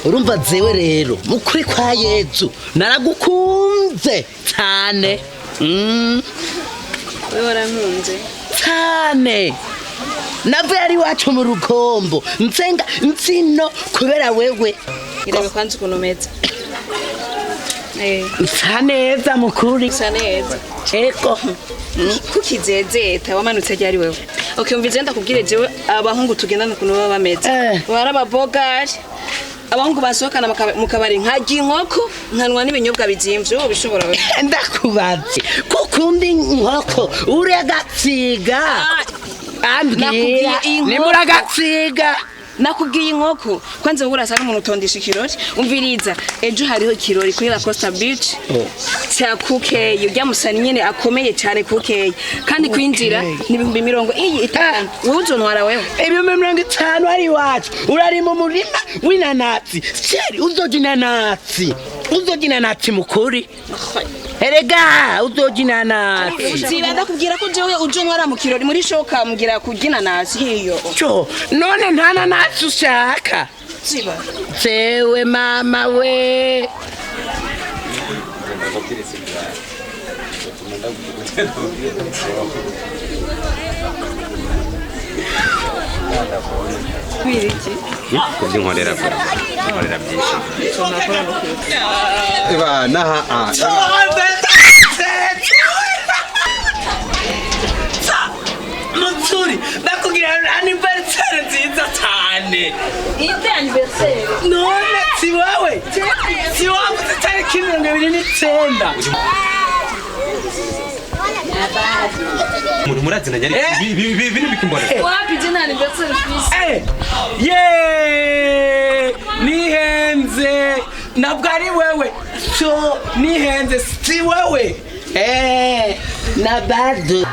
urumva zewe rero mukuri kwa Yezu naragukunze cyane. Wewe warankunze cyane. Navuye ari wacu mu rugombo nsenga nsino kubera wewe. irabe kwanza kunomeza. Saneza mukuri. Saneza. Eko. Kukizezeta wamanutse ryari wewe. Okay umvize ndakubwire jewe abahungu tugendana kuno baba bameze. Barababogari. Abahungu basohokana mu kabari nkaji inkoko nkanwa n'ibinyobwa bizimvye wo bishobora we. Ndakubaze kukundi inkoko uragatsiga. Ambwira ni muragatsiga. Nakubwiye inkoko kwanze urasa n'umuntu utondisha ikirori umviriza ejo hariho ikirori kuri la Costa Beach cya kukeyo byamusani nyene akomeye cyane kukeyo kandi kwinjira ni 250 wowe uzonwara wewe 250 ari wacu urari mu murima w'inanatsi cyari uzogina natsi mukuri erega uzogina natsi ziba ndakubwira ko jewe uzonwara mu kirori muri shoka mugira kugina natsi hiyo cyo none ntana natsi ushaka ziba sewe mama we Kwiriki kuzinkorera byinshi eba naha Mutsuri ndakugira anniversaire nziza cyane. Ite anniversaire None si wawe cyari kimwe 29. umuntu murazina nyari ibintu bikimbora wapi je na anniversaire fils nihenze nabwo ari wewe so nihenze si wewe na bad